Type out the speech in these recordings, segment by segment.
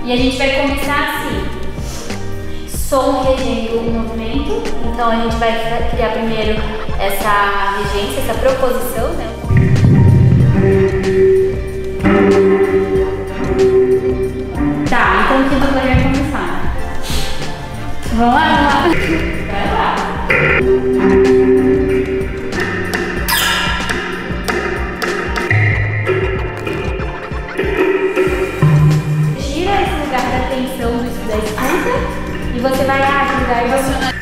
E a gente vai começar assim, som regendo o movimento. Então a gente vai criar primeiro essa regência, essa proposição, né? Tá, então que dupla vai começar? Vamos lá, vamos lá. Vai lá. Tira esse lugar da tensão da escuta e você vai ajudar e você...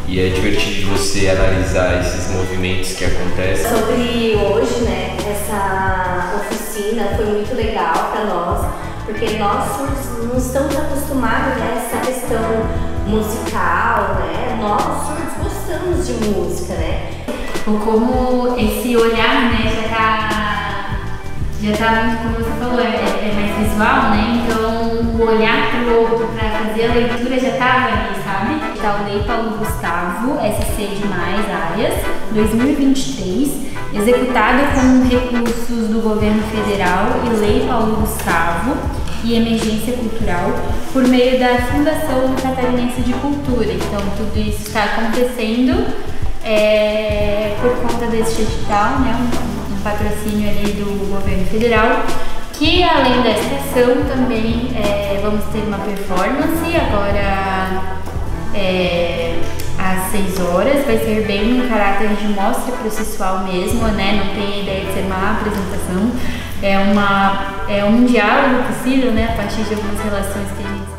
E é divertido de você analisar esses movimentos que acontecem. Sobre hoje, né, essa oficina foi muito legal para nós, porque nós não estamos acostumados a essa questão musical, né? Nós surdos gostamos de música, né? Como esse olhar, né, já tá muito, como você falou, é mais visual, né? Então o olhar pro outro para fazer a leitura já tava ali, sabe? Tá o Lei Paulo Gustavo, SC demais áreas, 2023, executado com recursos do governo federal e Lei Paulo Gustavo e Emergência Cultural por meio da Fundação Catarinense de Cultura. Então tudo isso está acontecendo por conta desse edital, né? Um patrocínio ali do governo federal, que além dessa ação também vamos ter uma performance agora às 6 horas, vai ser bem um caráter de mostra processual mesmo, né? Não tem ideia de ser uma apresentação, é um diálogo possível, né? A partir de algumas relações que a gente...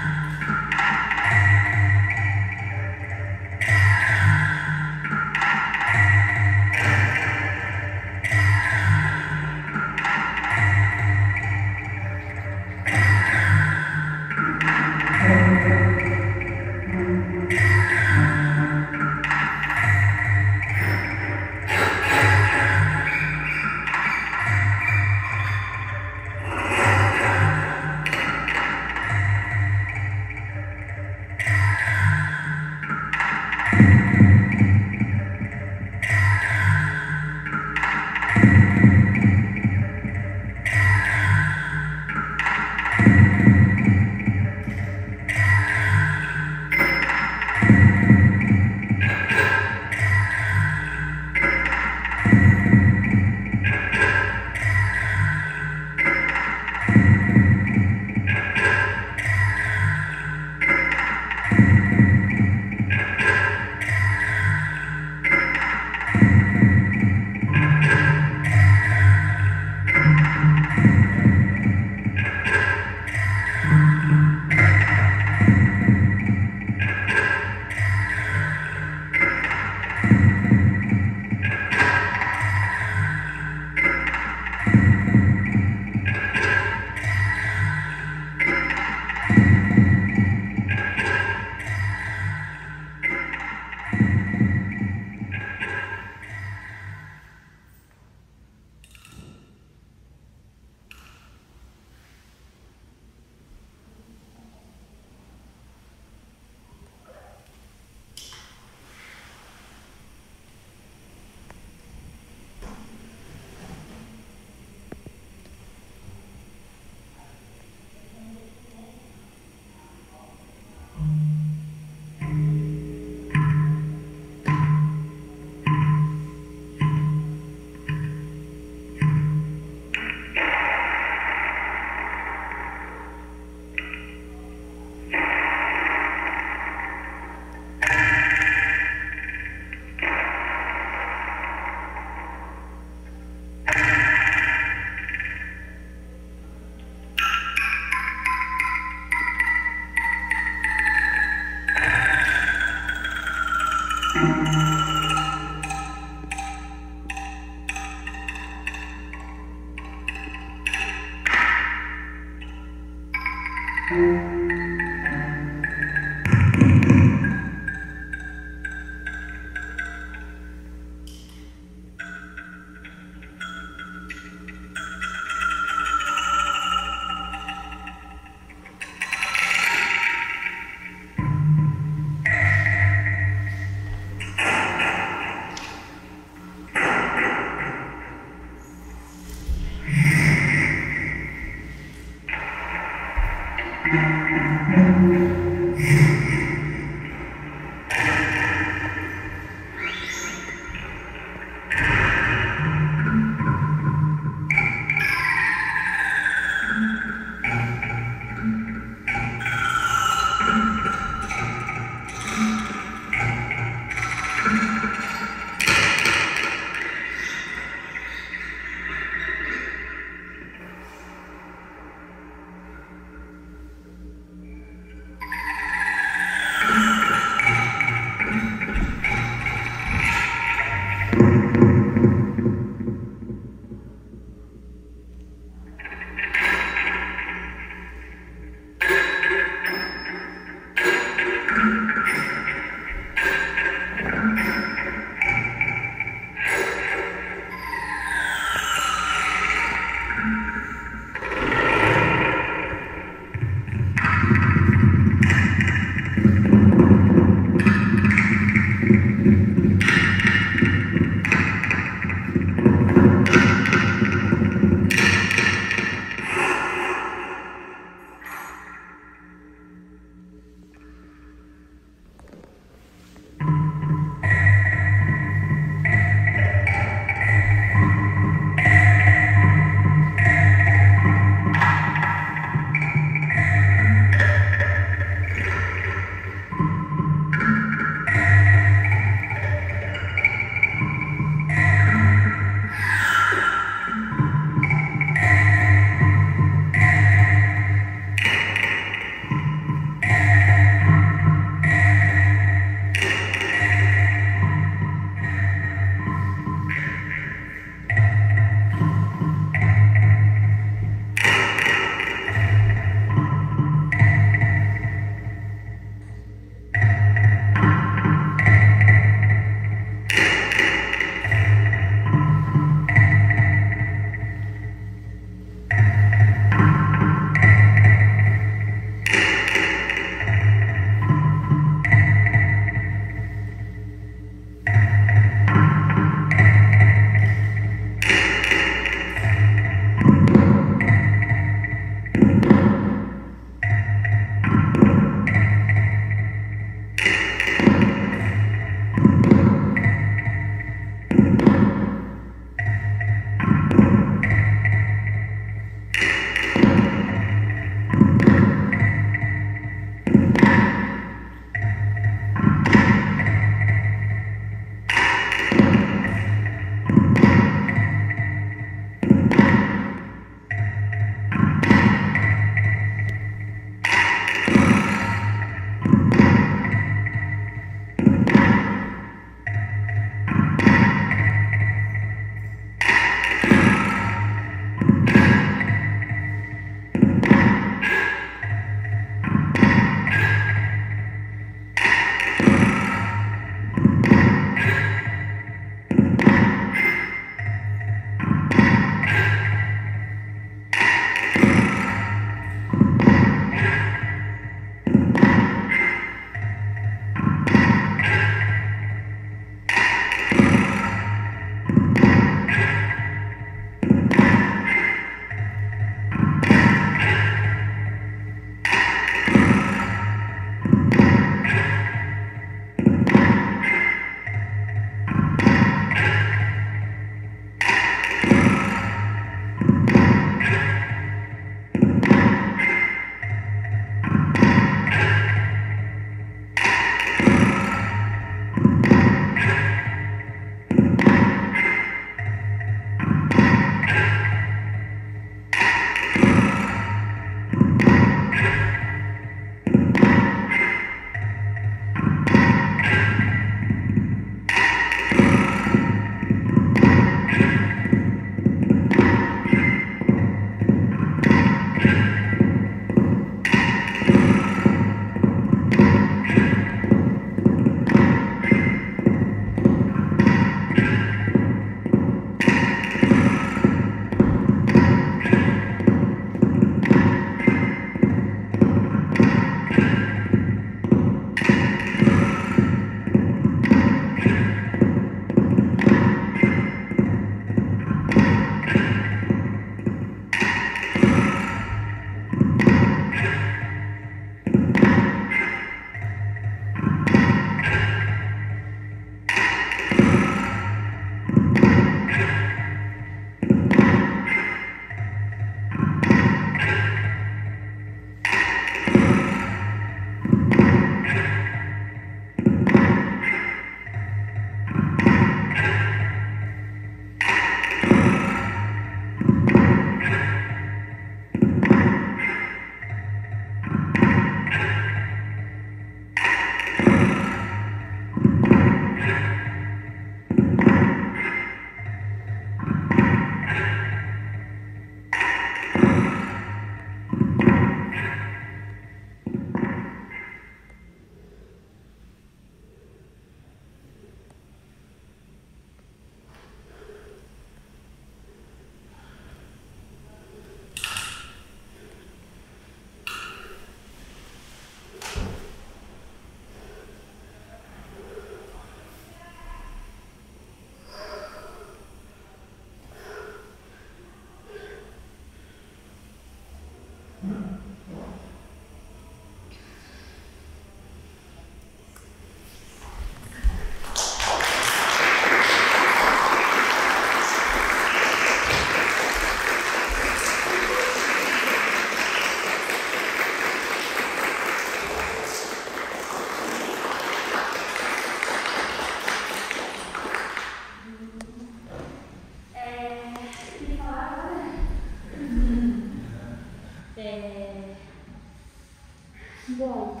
Bom,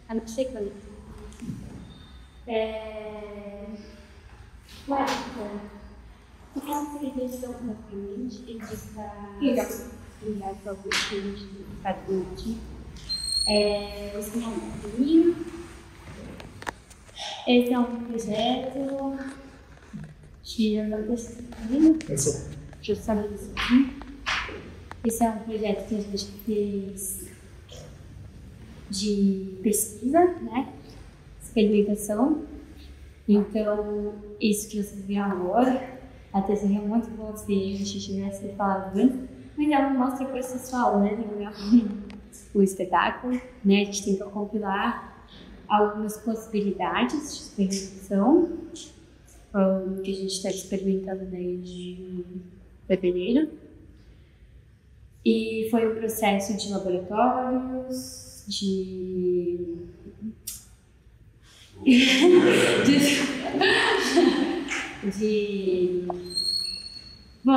a não ser quando. O caso que eles estão rapidamente, ele está ligado para alguns filmes do Estado Unido. Esse é um caminho. Esse é um projeto que eu não preciso justamente assim. Esse é um projeto que a gente fez de pesquisa, né? Experimentação. Então, isso que vocês viram agora, até seria muito bom se a gente tivesse falado antes, mas ela mostra processual, né? O espetáculo, né? A gente tenta compilar algumas possibilidades de experimentação, que a gente está experimentando desde fevereiro. E foi um processo de laboratórios,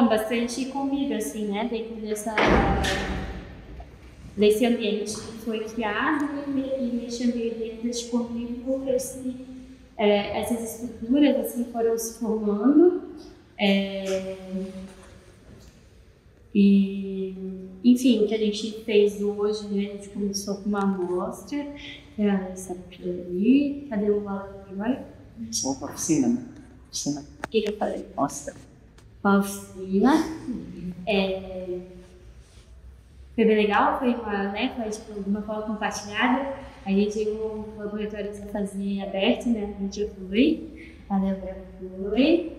bastante convívio, assim, né, dentro desse ambiente que foi criado e nesse ambiente desse convívio, essas estruturas, assim, foram se formando. E, enfim, o que a gente fez hoje, né, a gente começou com uma amostra, essa aqui ali, cadê o valor agora? Uma oficina, né? Oficina. O que eu falei? Mostra. Uma oficina. Foi bem legal, foi tipo, de uma forma compartilhada. A gente tem um laboratório de fazer aberto, né? A gente foi, a Débora foi.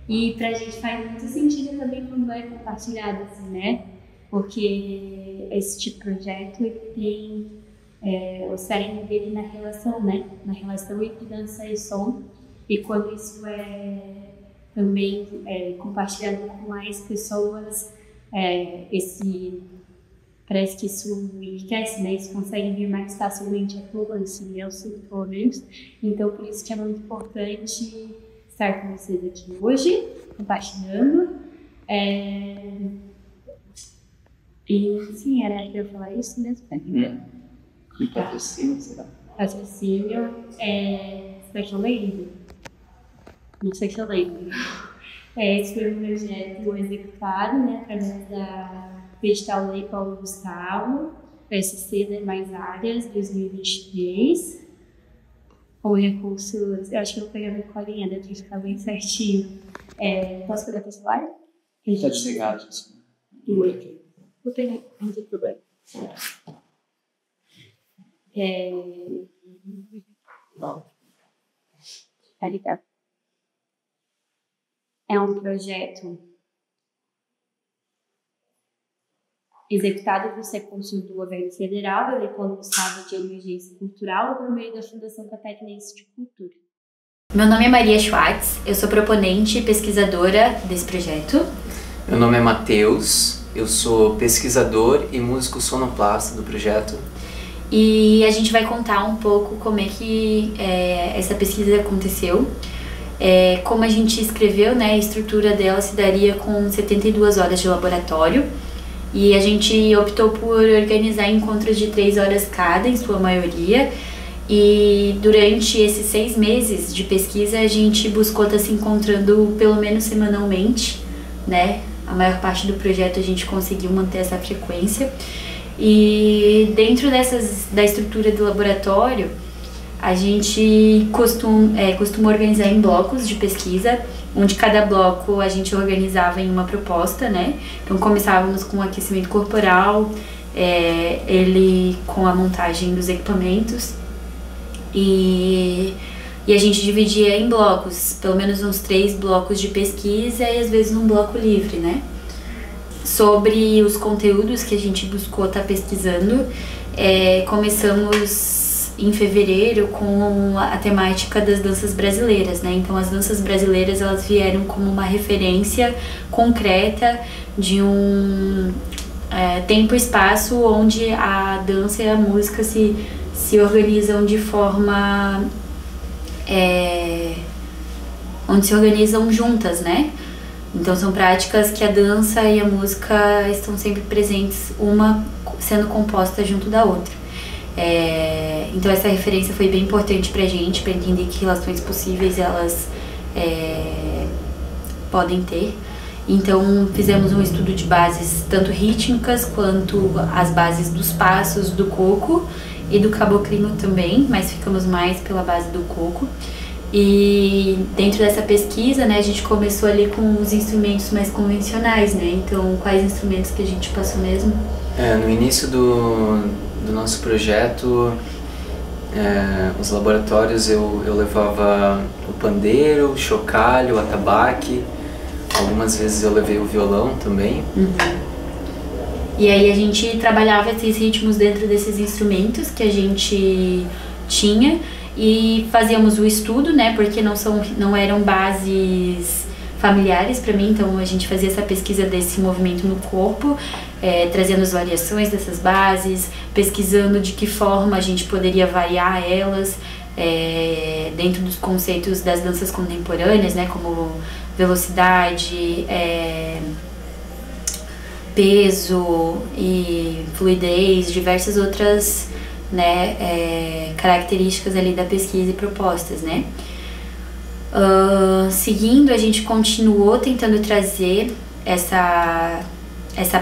E pra gente faz muito sentido também quando é compartilhado, assim, né? Porque esse tipo de projeto ele tem o cérebro dele na relação, né? Na relação entre dança e som. E quando isso é também compartilhado com mais pessoas, parece que isso enriquece, né? Isso consegue vir mais facilmente a todos, assim, eu sinto pelo menos. Então, por isso que é muito importante estar com vocês aqui hoje, compartilhando. E sim, era para eu falar isso mesmo. E patrocínio, será? Patrocínio, será que eu lembro? Não sei se eu lembro. Esse foi um projeto executado, né, através da Edital Lei Paulo Gustavo, PSC, né, mais áreas, 2023. Com recursos, eu acho que eu vou pegar minha colinha, deve ficar bem certinho. Posso pegar teu celular? Está desligado, gente. Vou pegar, não tem problema. Tá ligado. É um projeto executado com os recursos do governo federal, Lei Paulo Gustavo de Emergência Cultural, por meio da Fundação Catarinense de Cultura. Meu nome é Maria Schwartz, eu sou proponente e pesquisadora desse projeto. Meu nome é Matheus, eu sou pesquisador e músico sonoplasta do projeto. E a gente vai contar um pouco como é que essa pesquisa aconteceu, como a gente escreveu, né, a estrutura dela se daria com 72 horas de laboratório. E a gente optou por organizar encontros de 3 horas cada, em sua maioria. E durante esses 6 meses de pesquisa, a gente buscou estar se encontrando pelo menos semanalmente, né? A maior parte do projeto a gente conseguiu manter essa frequência. E dentro da estrutura do laboratório, a gente costuma organizar em blocos de pesquisa, onde cada bloco a gente organizava em uma proposta, né? Então começávamos com o aquecimento corporal, ele com a montagem dos equipamentos e a gente dividia em blocos, pelo menos uns 3 blocos de pesquisa e às vezes um bloco livre, né? Sobre os conteúdos que a gente buscou estar pesquisando, começamos em fevereiro com a temática das danças brasileiras, né? Então as danças brasileiras elas vieram como uma referência concreta de um tempo e espaço onde a dança e a música se organizam de forma onde se organizam juntas, né? Então são práticas que a dança e a música estão sempre presentes uma sendo composta junto da outra. Então essa referência foi bem importante pra gente, para entender que relações possíveis elas podem ter. Então fizemos um estudo de bases tanto rítmicas quanto as bases dos passos do coco e do caboclinho também, mas ficamos mais pela base do coco. E dentro dessa pesquisa, né, a gente começou ali com os instrumentos mais convencionais, né? Então quais instrumentos que a gente passou mesmo? No início do nosso projeto, os laboratórios eu levava o pandeiro, o chocalho, o atabaque, algumas vezes eu levei o violão também. E aí a gente trabalhava esses ritmos dentro desses instrumentos que a gente tinha e fazíamos o estudo, né, porque não eram bases familiares para mim, então a gente fazia essa pesquisa desse movimento no corpo, trazendo as variações dessas bases, pesquisando de que forma a gente poderia variar elas dentro dos conceitos das danças contemporâneas, né, como velocidade, peso e fluidez, diversas outras, né, características ali da pesquisa e propostas, né. Seguindo, a gente continuou tentando trazer essa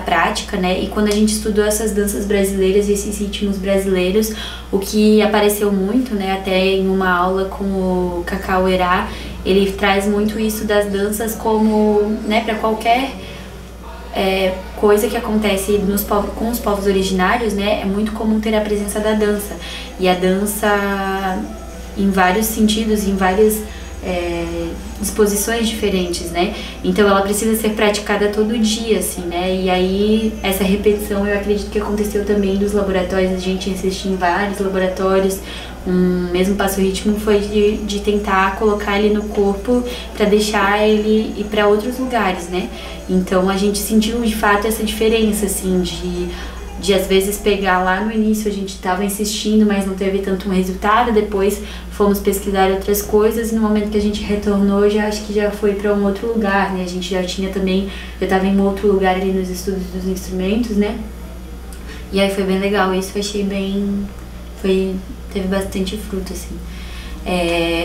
prática, né? E quando a gente estudou essas danças brasileiras e esses ritmos brasileiros, o que apareceu muito, né? Até em uma aula com o Cacau Herá, ele traz muito isso das danças como, né? Para qualquer coisa que acontece com os povos originários, né? É muito comum ter a presença da dança. E a dança, em vários sentidos, em várias disposições diferentes, né? Então ela precisa ser praticada todo dia, assim, né? E aí essa repetição eu acredito que aconteceu também dos laboratórios, a gente assistiu em vários laboratórios, mesmo passo ritmo foi de tentar colocar ele no corpo para deixar ele ir para outros lugares, né? Então a gente sentiu de fato essa diferença, assim, de às vezes pegar lá no início, a gente estava insistindo, mas não teve tanto um resultado, depois fomos pesquisar outras coisas e no momento que a gente retornou, já acho que já foi para um outro lugar, né? A gente já tinha também, já estava em um outro lugar ali nos estudos dos instrumentos, né? E aí foi bem legal, isso eu achei teve bastante fruto, assim.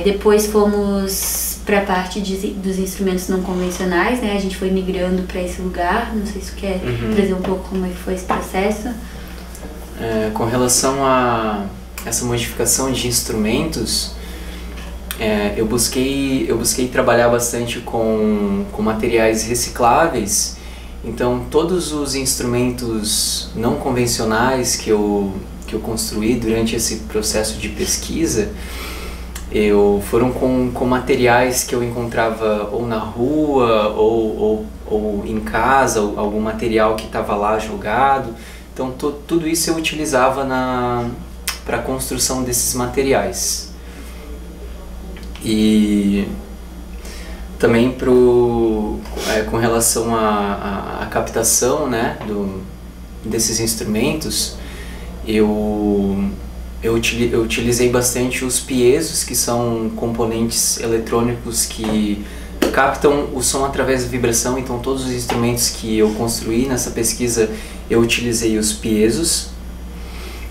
Depois fomos para a parte dos instrumentos não convencionais, né? A gente foi migrando para esse lugar. Não sei se você quer trazer um pouco como foi esse processo. Com relação a essa modificação de instrumentos, eu busquei trabalhar bastante com materiais recicláveis. Então todos os instrumentos não convencionais que eu construí durante esse processo de pesquisa, foram com materiais que eu encontrava ou na rua ou em casa, ou algum material que estava lá jogado. Então tudo isso eu utilizava para a construção desses materiais. E também com relação à captação, né, desses instrumentos, eu utilizei bastante os piesos, que são componentes eletrônicos que captam o som através da vibração. Então todos os instrumentos que eu construí nessa pesquisa eu utilizei os piesos,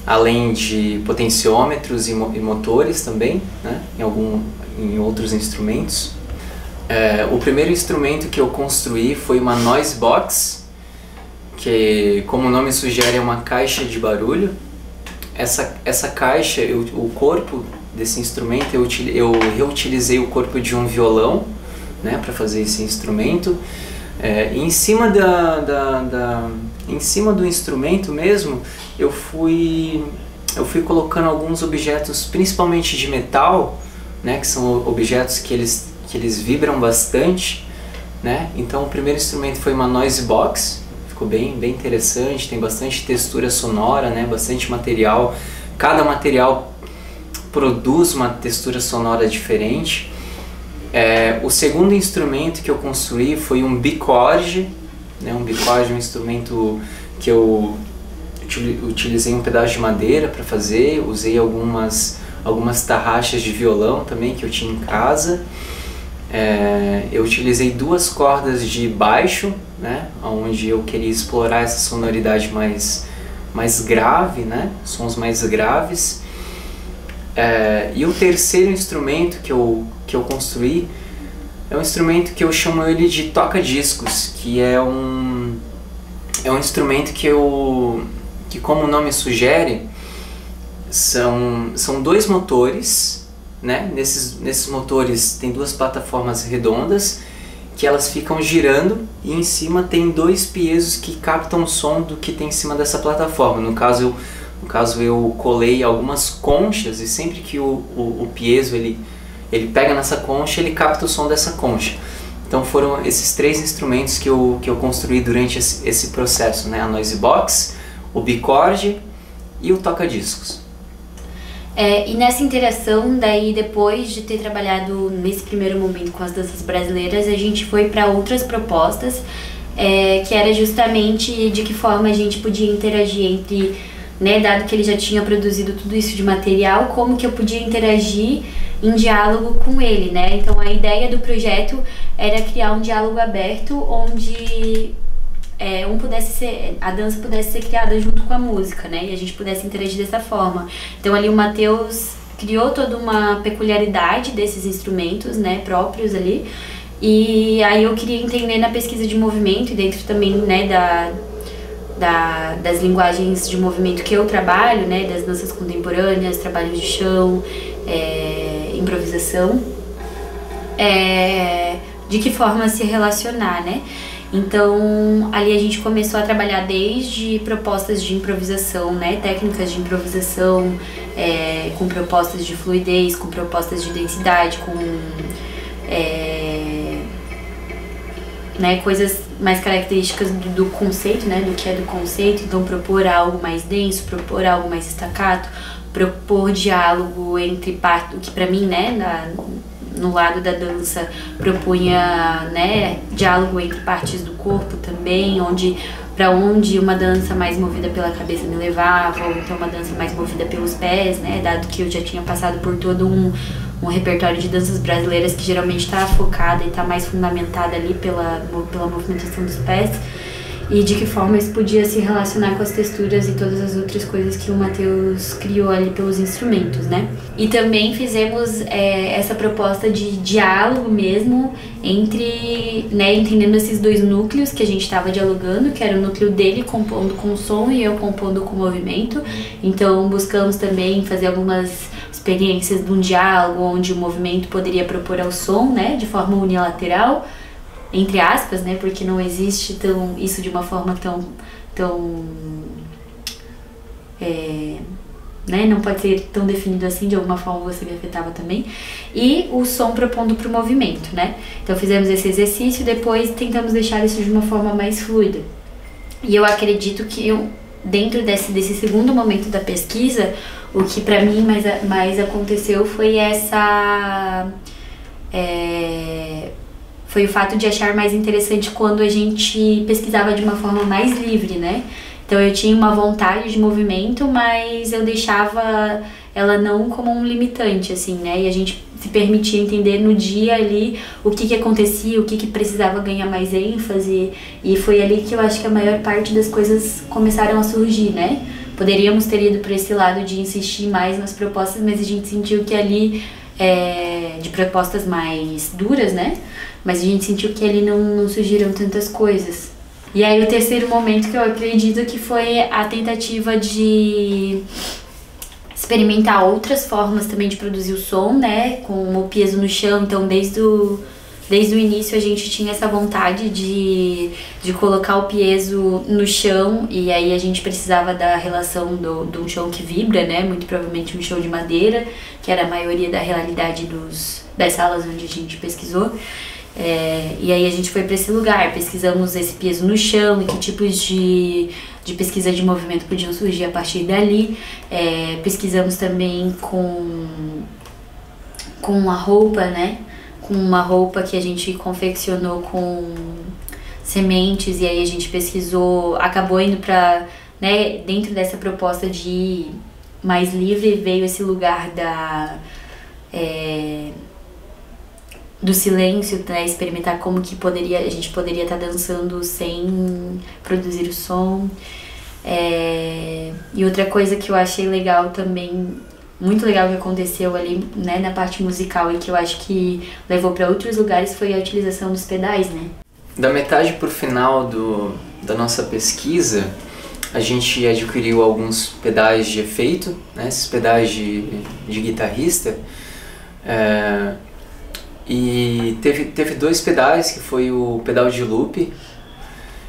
além de potenciômetros e motores também, né, em outros instrumentos. O primeiro instrumento que eu construí foi uma noise box, que, como o nome sugere, é uma caixa de barulho. Essa caixa, o corpo desse instrumento, eu reutilizei o corpo de um violão, né, para fazer esse instrumento. E em cima do instrumento mesmo, eu fui colocando alguns objetos, principalmente de metal, né, que são objetos que eles vibram bastante, né? Então o primeiro instrumento foi uma noise box. Ficou bem interessante, tem bastante textura sonora, né? Bastante material. Cada material produz uma textura sonora diferente. O segundo instrumento que eu construí foi um bicorde, né? Um bicorde é um instrumento que eu utilizei um pedaço de madeira para fazer, usei algumas tarraxas de violão também que eu tinha em casa. Eu utilizei 2 cordas de baixo, né, onde eu queria explorar essa sonoridade mais mais grave, né? Sons mais graves. E o terceiro instrumento que eu construí é um instrumento que eu chamo ele de toca-discos, que é um instrumento que como o nome sugere, são dois motores, né? Nesses motores tem duas plataformas redondas que elas ficam girando e em cima tem dois piesos que captam o som do que tem em cima dessa plataforma. No caso eu colei algumas conchas e sempre que o piezo ele pega nessa concha, ele capta o som dessa concha. Então foram esses três instrumentos que eu construí durante esse processo, né? A Noise Box, o bicorde e o toca-discos. E nessa interação, daí depois de ter trabalhado nesse primeiro momento com as danças brasileiras, a gente foi para outras propostas, que era justamente de que forma a gente podia interagir entre, né, dado que ele já tinha produzido tudo isso de material, como que eu podia interagir em diálogo com ele, né? Então a ideia do projeto era criar um diálogo aberto onde a dança pudesse ser criada junto com a música, né? E a gente pudesse interagir dessa forma. Então ali o Matheus criou toda uma peculiaridade desses instrumentos, né, próprios ali. E aí eu queria entender na pesquisa de movimento e dentro também, né, das linguagens de movimento que eu trabalho, né, das danças contemporâneas, trabalhos de chão, improvisação, de que forma se relacionar, né? Então, ali a gente começou a trabalhar desde propostas de improvisação, né, técnicas de improvisação, com propostas de fluidez, com propostas de densidade, com né, coisas mais características do conceito, né, do que é do conceito. Então, propor algo mais denso, propor algo mais staccato, propor diálogo entre partes, o que pra mim, né, no lado da dança propunha, né, diálogo entre partes do corpo também, para onde uma dança mais movida pela cabeça me levava, ou então uma dança mais movida pelos pés, né, dado que eu já tinha passado por todo um repertório de danças brasileiras que geralmente está focada e está mais fundamentada ali pela movimentação dos pés, e de que forma isso podia se relacionar com as texturas e todas as outras coisas que o Matheus criou ali pelos instrumentos, né? E também fizemos essa proposta de diálogo mesmo entre, né, entendendo esses dois núcleos que a gente estava dialogando, que era o núcleo dele compondo com o som e eu compondo com o movimento. Então buscamos também fazer algumas experiências de um diálogo onde o movimento poderia propor ao som, né, de forma unilateral, entre aspas, né, porque não existe isso de uma forma tão né, não pode ser tão definido assim, de alguma forma você me afetava também, e o som propondo para o movimento, né. Então fizemos esse exercício, depois tentamos deixar isso de uma forma mais fluida. E eu acredito que dentro desse segundo momento da pesquisa, o que para mim mais aconteceu foi foi o fato de achar mais interessante quando a gente pesquisava de uma forma mais livre, né? Então eu tinha uma vontade de movimento, mas eu deixava ela não como um limitante, assim, né? E a gente se permitia entender no dia ali o que acontecia, o que precisava ganhar mais ênfase, e foi ali que eu acho que a maior parte das coisas começaram a surgir, né? Poderíamos ter ido para esse lado de insistir mais nas propostas, mas a gente sentiu que ali, de propostas mais duras, né? Mas a gente sentiu que ali não surgiram tantas coisas. E aí o terceiro momento que eu acredito que foi a tentativa de experimentar outras formas também de produzir o som, né? Com o peso no chão. Então desde o início a gente tinha essa vontade de colocar o peso no chão, e aí a gente precisava da relação de um chão que vibra, né? Muito provavelmente um chão de madeira, que era a maioria da realidade das salas onde a gente pesquisou. E aí a gente foi para esse lugar, pesquisamos esse peso no chão e que tipos de pesquisa de movimento podiam surgir a partir dali. Pesquisamos também com a roupa, né? Com uma roupa que a gente confeccionou com sementes, e aí a gente pesquisou, acabou indo para, né, dentro dessa proposta de ir mais livre, veio esse lugar do silêncio, né, experimentar como que a gente poderia estar dançando sem produzir o som. E outra coisa que eu achei legal também, muito legal que aconteceu ali, né, na parte musical e que eu acho que levou para outros lugares foi a utilização dos pedais, né? Da metade pro final da nossa pesquisa, a gente adquiriu alguns pedais de efeito, né, esses pedais de guitarrista, e teve 2 pedais, que foi o pedal de loop,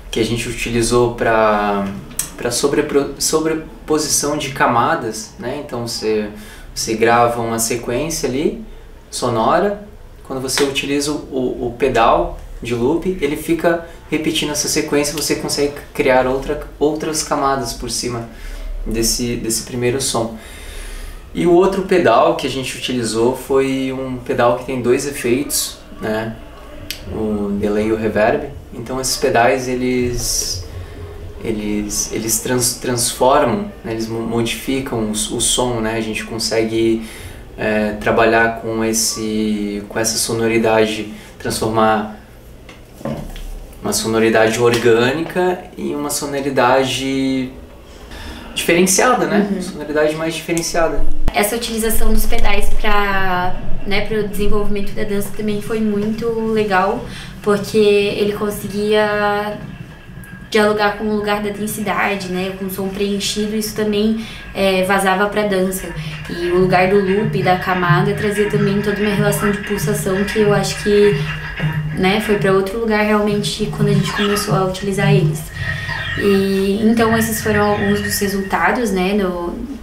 que a gente utilizou para sobreposição de camadas, né? Então você grava uma sequência ali, sonora, quando você utiliza o pedal de loop, ele fica repetindo essa sequência, você consegue criar outras camadas por cima desse primeiro som. E o outro pedal que a gente utilizou foi um pedal que tem 2 efeitos, né? O delay e o reverb. Então esses pedais eles transformam, né? Eles modificam o som, né? A gente consegue trabalhar com essa sonoridade, transformar uma sonoridade orgânica e uma sonoridade diferenciada, né? Uma sonoridade mais diferenciada. Essa utilização dos pedais para o desenvolvimento da dança também foi muito legal, porque ele conseguia dialogar com o lugar da densidade, né, com o som preenchido. Isso também vazava para a dança. E o lugar do loop, da camada, trazia também toda uma relação de pulsação que eu acho que, né, foi para outro lugar realmente quando a gente começou a utilizar eles. E então esses foram alguns dos resultados, né,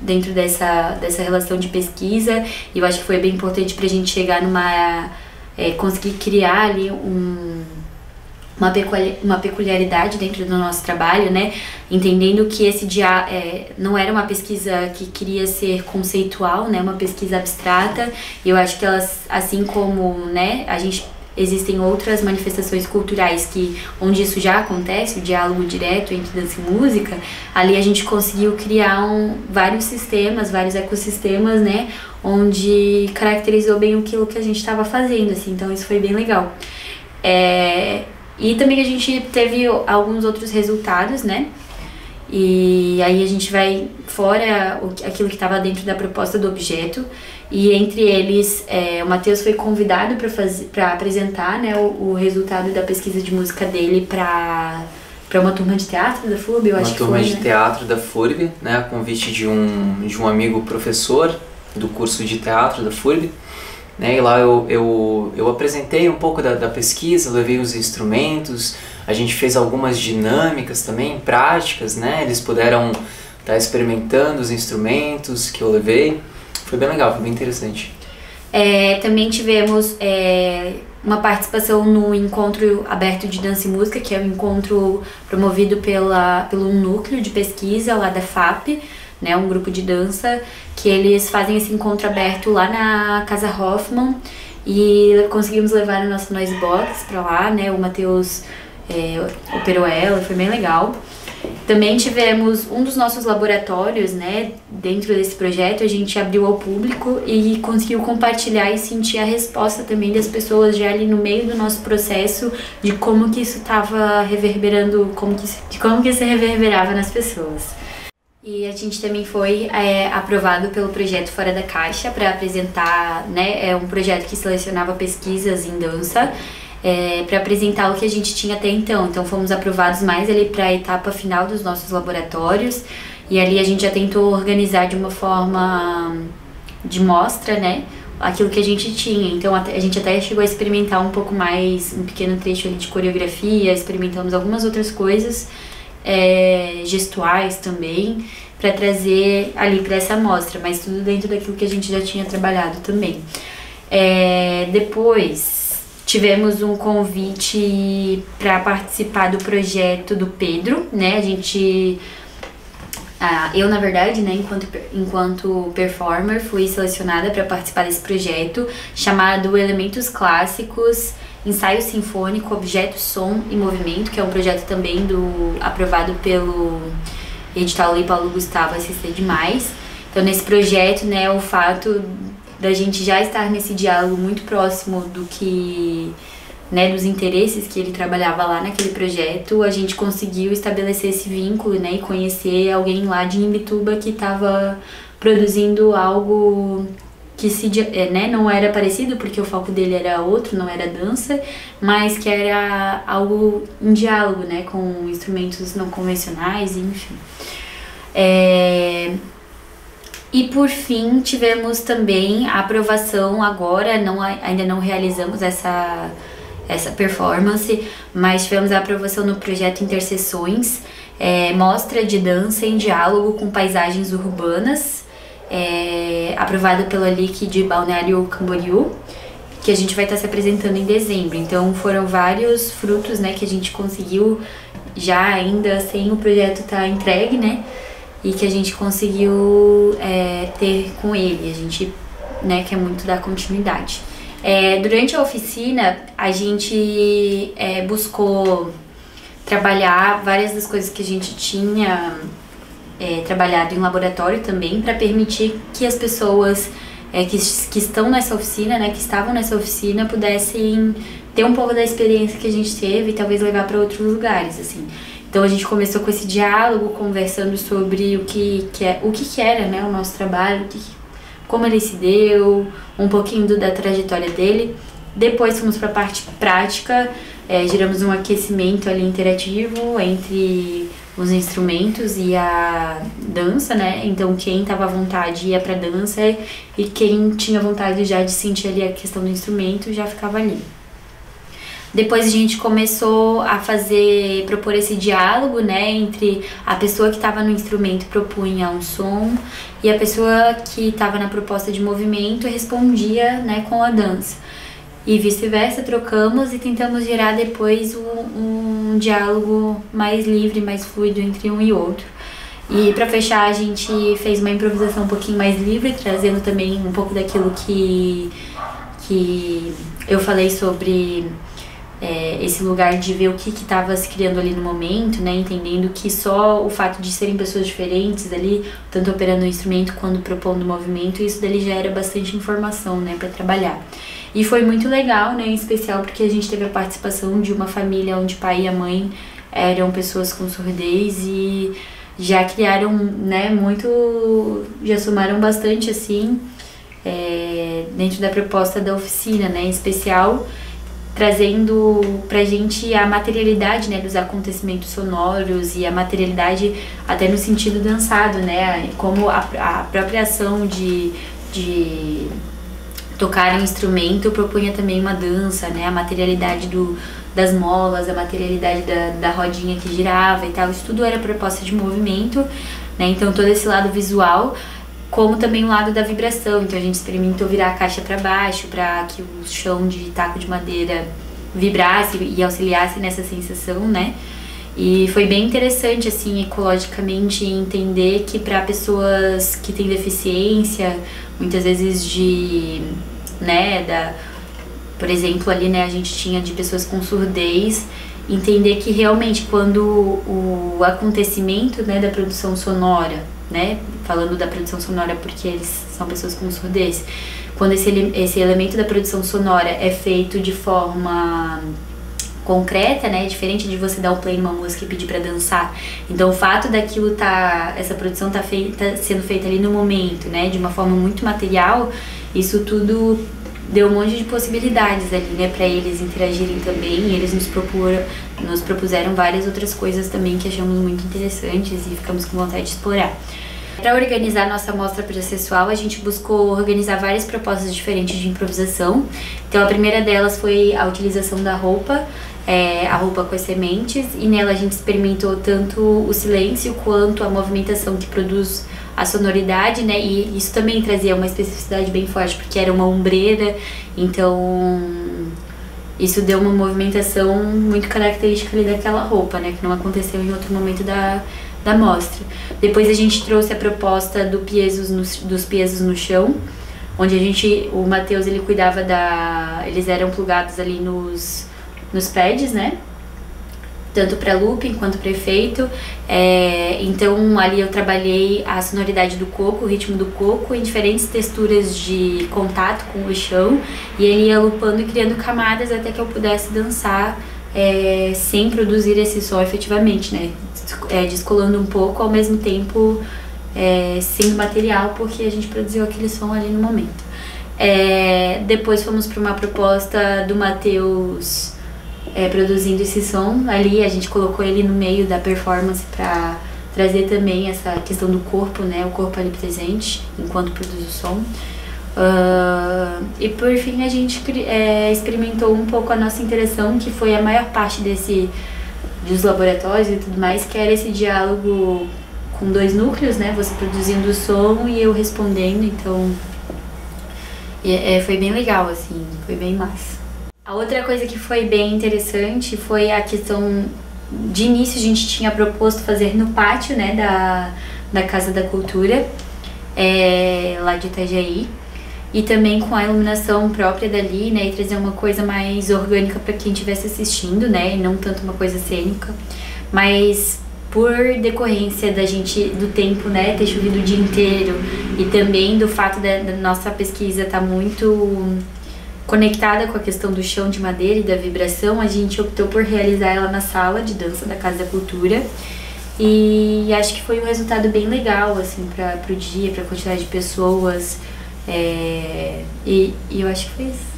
dentro dessa relação de pesquisa. E eu acho que foi bem importante para a gente chegar conseguir criar ali uma peculiaridade dentro do nosso trabalho, né? Entendendo que esse não era uma pesquisa que queria ser conceitual, né? Uma pesquisa abstrata. E eu acho que elas, assim como, né, existem outras manifestações culturais onde isso já acontece, o diálogo direto entre dança e música, ali a gente conseguiu criar vários sistemas, vários ecossistemas, né? Onde caracterizou bem aquilo que a gente estava fazendo, assim. Então isso foi bem legal. E também a gente teve alguns outros resultados, né? E aí a gente vai fora aquilo que estava dentro da proposta do objeto. E entre eles, o Matheus foi convidado para apresentar, né, o resultado da pesquisa de música dele para uma turma de teatro da FURB, eu acho que foi, uma turma de né? teatro da FURB, né, a convite de um amigo professor do curso de teatro da FURB. Né, e lá eu apresentei um pouco da pesquisa, levei os instrumentos, a gente fez algumas dinâmicas também, práticas, né? Eles puderam estar experimentando os instrumentos que eu levei. Foi bem legal, foi bem interessante. Também tivemos uma participação no Encontro Aberto de Dança e Música, que é um encontro promovido pelo núcleo de pesquisa lá da FAP, né, um grupo de dança, que eles fazem esse encontro aberto lá na Casa Hoffman, e conseguimos levar a nossa noise box pra lá, né, o Matheus operou ela, foi bem legal. Também tivemos um dos nossos laboratórios, né, dentro desse projeto, a gente abriu ao público e conseguiu compartilhar e sentir a resposta também das pessoas já ali no meio do nosso processo, de como que isso estava reverberando, de como que isso reverberava nas pessoas. E a gente também foi aprovado pelo projeto Fora da Caixa para apresentar, né, um projeto que selecionava pesquisas em dança, para apresentar o que a gente tinha até então. Então fomos aprovados mais ali para a etapa final dos nossos laboratórios, e ali a gente já tentou organizar de uma forma de mostra, né, aquilo que a gente tinha. Então a gente até chegou a experimentar um pouco mais, um pequeno trecho ali de coreografia, experimentamos algumas outras coisas, gestuais também, para trazer ali para essa mostra, mas tudo dentro daquilo que a gente já tinha trabalhado também. Depois tivemos um convite para participar do projeto do Pedro, né? Eu, na verdade, né, enquanto performer, fui selecionada para participar desse projeto chamado Elementos Clássicos, Ensaio Sinfônico, Objeto, Som e Movimento, que é um projeto também aprovado pelo edital Lei Paulo Gustavo SC+. Então, nesse projeto, né, o fato da gente já estar nesse diálogo muito próximo né, dos interesses que ele trabalhava lá naquele projeto, a gente conseguiu estabelecer esse vínculo, né, e conhecer alguém lá de Imbituba que estava produzindo algo que né, não era parecido, porque o foco dele era outro, não era dança, mas que era algo em diálogo, né, com instrumentos não convencionais, enfim. E por fim tivemos também a aprovação agora, ainda não realizamos essa performance, mas tivemos a aprovação no projeto Interseções, mostra de dança em diálogo com paisagens urbanas, aprovada pela LIC de Balneário Camboriú, que a gente vai estar se apresentando em dezembro. Então foram vários frutos, né, que a gente conseguiu já ainda sem o projeto estar entregue, né, e que a gente conseguiu ter com ele. A gente, né, quer muito dar continuidade. Durante a oficina, a gente buscou trabalhar várias das coisas que a gente tinha trabalhado em laboratório também, para permitir que as pessoas que estão nessa oficina, né, que estavam nessa oficina, pudessem ter um pouco da experiência que a gente teve e talvez levar para outros lugares, assim. Então a gente começou com esse diálogo, conversando sobre o que era, né, o nosso trabalho, como ele se deu, um pouquinho da trajetória dele. Depois fomos para a parte prática, geramos um aquecimento ali interativo entre os instrumentos e a dança, né? Então quem estava à vontade ia para dança e quem tinha vontade já de sentir ali a questão do instrumento já ficava ali. Depois a gente começou a propor esse diálogo, né, entre a pessoa que estava no instrumento propunha um som e a pessoa que estava na proposta de movimento respondia, né, com a dança. E vice-versa, trocamos e tentamos gerar depois um diálogo mais livre, mais fluido entre um e outro. E para fechar, a gente fez uma improvisação um pouquinho mais livre, trazendo também um pouco daquilo que eu falei sobre esse lugar de ver o que estava se criando ali no momento, né, entendendo que só o fato de serem pessoas diferentes ali, tanto operando o instrumento quanto propondo o movimento, isso dali já era bastante informação, né, para trabalhar. E foi muito legal, né, em especial porque a gente teve a participação de uma família onde o pai e a mãe eram pessoas com surdez e já criaram, né, já somaram bastante, assim, dentro da proposta da oficina, né, em especial trazendo pra gente a materialidade, né, dos acontecimentos sonoros e a materialidade até no sentido dançado, né, como a própria ação de tocar um instrumento propunha também uma dança, né, a materialidade das molas, a materialidade da rodinha que girava e tal, isso tudo era proposta de movimento, né, então todo esse lado visual, como também o lado da vibração. Então a gente experimentou virar a caixa para baixo para que o chão de taco de madeira vibrasse e auxiliasse nessa sensação, né? E foi bem interessante, assim, ecologicamente, entender que para pessoas que têm deficiência, muitas vezes por exemplo, ali, né, a gente tinha de pessoas com surdez, entender que realmente quando o acontecimento, né, da produção sonora, né, falando da produção sonora porque eles são pessoas com surdez, quando esse elemento da produção sonora é feito de forma concreta, né, diferente de você dar um play numa música e pedir pra dançar. Então o fato daquilo essa produção sendo feita ali no momento, né, de uma forma muito material, isso tudo deu um monte de possibilidades ali, né, pra eles interagirem também, e eles nos propuseram várias outras coisas também que achamos muito interessantes e ficamos com vontade de explorar. Para organizar nossa mostra processual, a gente buscou organizar várias propostas diferentes de improvisação. Então a primeira delas foi a utilização da roupa, a roupa com as sementes, e nela a gente experimentou tanto o silêncio quanto a movimentação que produz a sonoridade, né, e isso também trazia uma especificidade bem forte, porque era uma ombreira, então isso deu uma movimentação muito característica ali daquela roupa, né, que não aconteceu em outro momento da mostra. Depois a gente trouxe a proposta dos piesos no chão, onde o Matheus, ele cuidava eles eram plugados ali nos pads, né, tanto para looping quanto para efeito. Então ali eu trabalhei a sonoridade do coco, o ritmo do coco em diferentes texturas de contato com o chão, e ele ia loopando e criando camadas até que eu pudesse dançar sem produzir esse som efetivamente, né? Descolando um pouco, ao mesmo tempo sendo material, porque a gente produziu aquele som ali no momento. Depois fomos para uma proposta do Matheus produzindo esse som. Ali a gente colocou ele no meio da performance para trazer também essa questão do corpo, né? O corpo ali presente enquanto produz o som. E por fim a gente experimentou um pouco a nossa interação, que foi a maior parte dos laboratórios e tudo mais, que era esse diálogo com 2 núcleos, né? Você produzindo o som e eu respondendo, então foi bem legal, assim, foi bem massa. A outra coisa que foi bem interessante foi a questão, de início a gente tinha proposto fazer no pátio, né, da Casa da Cultura, lá de Itajaí, e também com a iluminação própria dali, né, e trazer uma coisa mais orgânica para quem estivesse assistindo, né, e não tanto uma coisa cênica. Mas por decorrência do tempo, né, ter chovido o dia inteiro, e também do fato da nossa pesquisa estar muito conectada com a questão do chão de madeira e da vibração, a gente optou por realizar ela na sala de dança da Casa da Cultura. E acho que foi um resultado bem legal, assim, pro dia, pra quantidade de pessoas. E eu acho que foi isso.